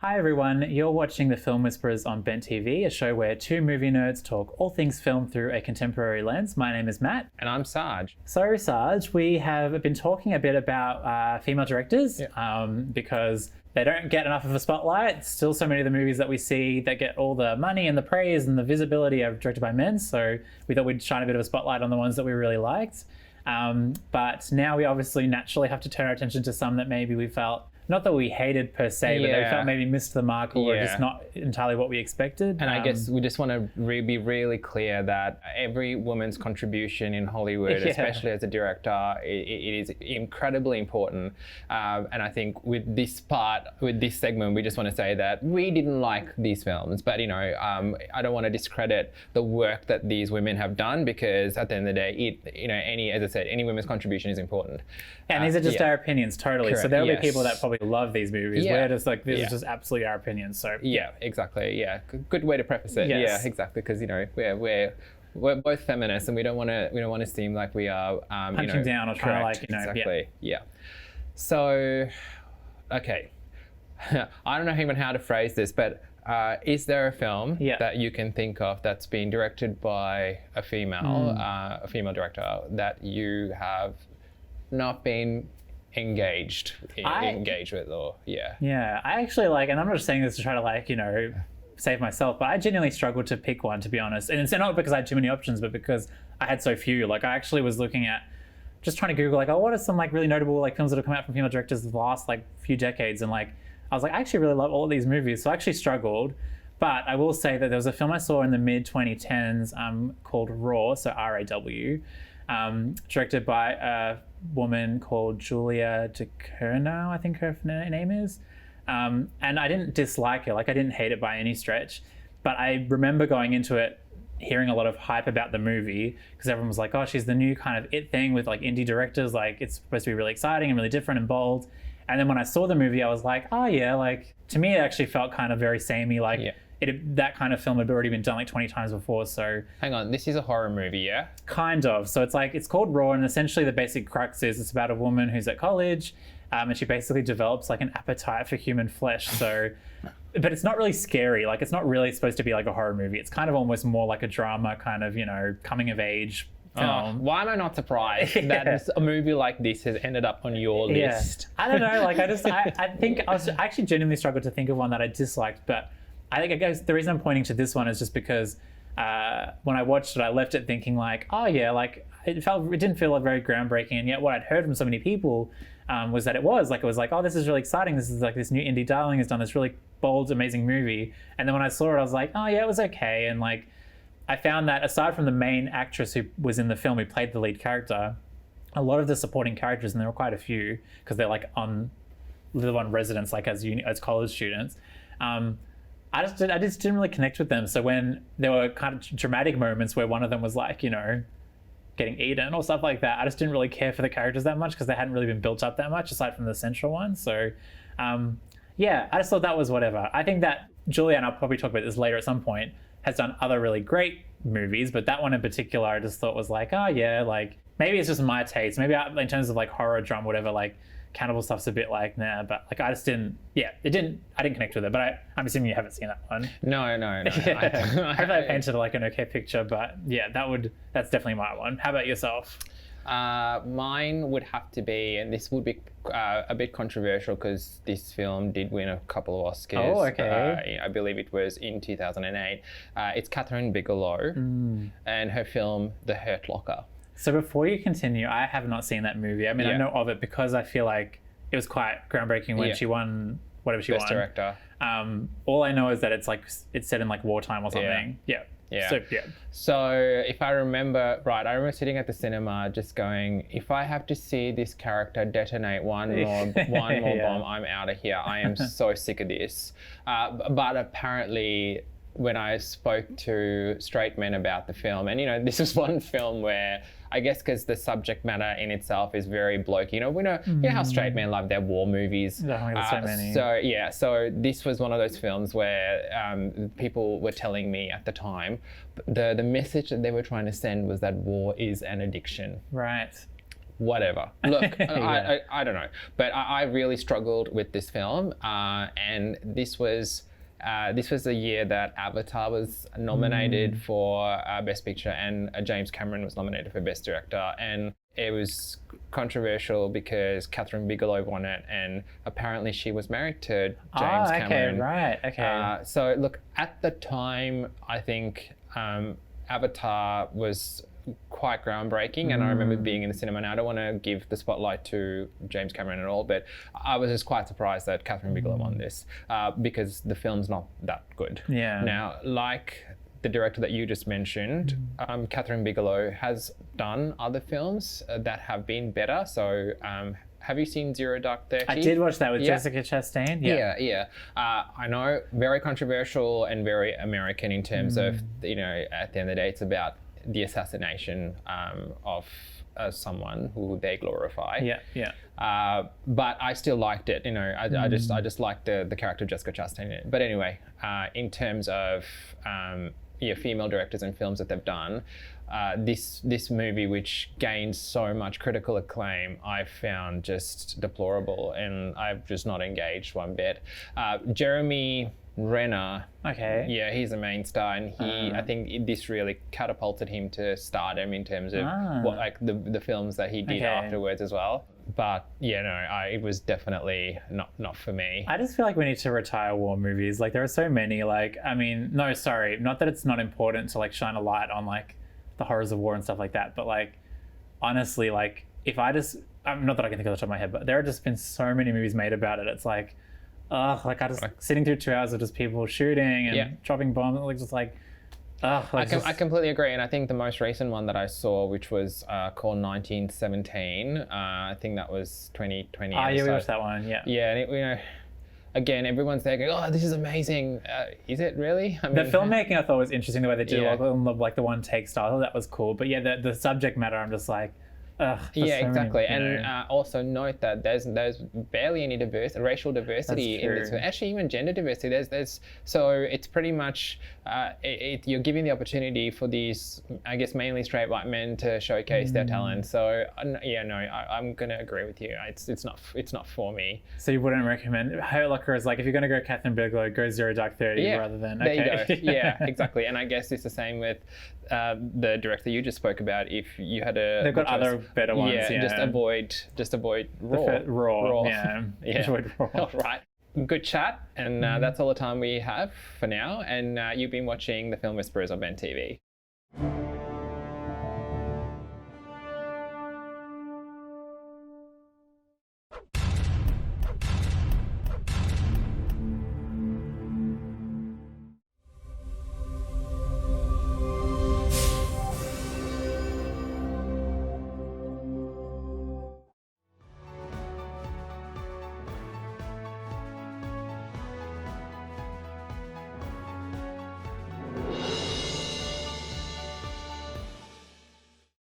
Hi everyone, you're watching The Film Whisperers on Bent TV, a show where two movie nerds talk all things film through a contemporary lens. My name is Matt. And I'm Saj. So Saj, we have been talking a bit about female directors because they don't get enough of a spotlight. Still so many of the movies that we see that get all the money and the praise and the visibility are directed by men, so we thought we'd shine a bit of a spotlight on the ones that we really liked. But now we obviously naturally have to turn our attention to some that maybe we felt, not that we hated per se, but they felt maybe missed the mark or just not entirely what we expected. And I guess we just want to be really clear that every woman's contribution in Hollywood, especially as a director, it is incredibly important. And I think with this segment, we just want to say that we didn't like these films, but I don't want to discredit the work that these women have done, because at the end of the day, any women's contribution is important. And these are just our opinions, totally. Correct. So there'll be people that probably love these movies. We're just like, this is just absolutely our opinions. So exactly. Good way to preface it. Yes. Yeah, exactly. Because we're both feminists, and we don't want to seem like we are punching down or trying to exactly. Yeah. So, okay. I don't know even how to phrase this, but is there a film that you can think of that's been directed by a female director that you have not been engaged with, or I actually and I'm not just saying this to try to save myself, but I genuinely struggled to pick one, to be honest. And it's not because I had too many options, but because I had so few. I actually was looking at, just trying to Google what are some really notable films that have come out from female directors the last few decades, and I was I actually really love all of these movies, so I actually struggled. But I will say that there was a film I saw in the mid 2010s called Raw, so R-A-W, directed by a woman called Julia Ducournau, I think her name is. And I didn't dislike it, I didn't hate it by any stretch, but I remember going into it hearing a lot of hype about the movie, because everyone was like, oh, she's the new kind of it thing with indie directors, it's supposed to be really exciting and really different and bold. And then when I saw the movie, I was like, oh yeah, to me it actually felt kind of very samey, that kind of film had already been done 20 times before. So hang on, this is a horror movie, yeah? Kind of. So it's called Raw, and essentially the basic crux is it's about a woman who's at college, and she basically develops an appetite for human flesh. So, but it's not really scary. It's not really supposed to be a horror movie. It's kind of almost more like a drama, kind of coming of age film. Why am I not surprised that a movie like this has ended up on your list? I don't know. I think I actually genuinely struggled to think of one that I disliked, but I guess the reason I'm pointing to this one is just because when I watched it, I left it thinking it didn't feel very groundbreaking, and yet what I'd heard from so many people was that it was oh, this is really exciting. This is this new indie darling has done this really bold, amazing movie. And then when I saw it, I was like, oh yeah, it was okay. And I found that aside from the main actress who was in the film, who played the lead character, a lot of the supporting characters, and there were quite a few because they're live on residence, as college students. I just didn't really connect with them. So when there were kind of dramatic moments where one of them was getting eaten or stuff like that, I just didn't really care for the characters that much because they hadn't really been built up that much aside from the central one. So I just thought that was whatever. I think that Julia, and I'll probably talk about this later at some point, has done other really great movies, but that one in particular I just thought was maybe it's just my taste. Maybe in terms of horror, drama, whatever, cannibal stuff's a bit nah, but I just didn't, I didn't connect with it. But I'm assuming you haven't seen that one. No. Hopefully I painted an okay picture, but that's definitely my one. How about yourself? Mine would have to be, and this would be a bit controversial because this film did win a couple of Oscars. Oh, okay. I believe it was in 2008. It's Kathryn Bigelow and her film The Hurt Locker. So before you continue, I have not seen that movie. I mean, I know of it because I feel it was quite groundbreaking when she won whatever she won. Best director. All I know is that it's set in wartime or something. Yeah. So if I remember right, I remember sitting at the cinema just going, if I have to see this character detonate one more bomb, I'm out of here. I am so sick of this. But apparently, when I spoke to straight men about the film, and this is one film where I guess because the subject matter in itself is very blokey. We know how straight men love their war movies. There's so many. So this was one of those films where people were telling me at the time the message that they were trying to send was that war is an addiction. Right. whatever. Look, I don't know, but I really struggled with this film, and this was the year that Avatar was nominated for Best Picture, and James Cameron was nominated for Best Director, and it was controversial because Kathryn Bigelow won it, and apparently she was married to James Cameron. Right, okay. So look, at the time, I think Avatar was quite groundbreaking, and I remember being in the cinema, and I don't want to give the spotlight to James Cameron at all, but I was just quite surprised that Kathryn Bigelow won this, because the film's not that good. Yeah. Now, like the director that you just mentioned, Kathryn Bigelow has done other films that have been better. So have you seen Zero Dark 30? I did watch that with Jessica Chastain. Yeah. I know, very controversial and very American in terms of, you know, at the end of the day, it's about the assassination of someone who they glorify. But I still liked it. You know, I just liked the character of Jessica Chastain in it. But anyway, in terms of female directors and films that they've done, this movie, which gained so much critical acclaim, I found just deplorable, and I've just not engaged one bit. Jeremy Renner, he's a main star, and I think this really catapulted him to stardom in terms of what, like, the films that he did afterwards as well. But it was definitely not for me. I just feel like we need to retire war movies. Like, there are so many. Like, I mean, no, sorry, not that it's not important to like shine a light on like the horrors of war and stuff like that, but like, honestly, like, if I just, not that I can think of the top of my head, but there have just been so many movies made about it. It's like, like, I just sitting through 2 hours of just people shooting and dropping bombs, like, just like, I completely agree, and I think the most recent one that I saw, which was called 1917, I think that was 2020. We watched that one. Yeah, and it, again, everyone's there going, "Oh, this is amazing." Is it really? I mean, the filmmaking I thought was interesting, the way they did like the one take style. That was cool. But the subject matter, I'm just like, exactly. And also note that there's barely any racial diversity in this. Actually, even gender diversity. There's so it's pretty much you're giving the opportunity for these, I guess, mainly straight white men to showcase their talent. So I'm gonna agree with you. It's not for me. So you wouldn't recommend Hurt Locker is like, if you're gonna go Kathryn Bigelow, go Zero Dark 30 rather than there you go. Yeah, exactly. And I guess it's the same with the director you just spoke about. If you had they've got other better ones. Just avoid Raw. Raw. Avoid Raw. All right. Good chat, and that's all the time we have for now. And you've been watching The Film Whisperers on Ben TV.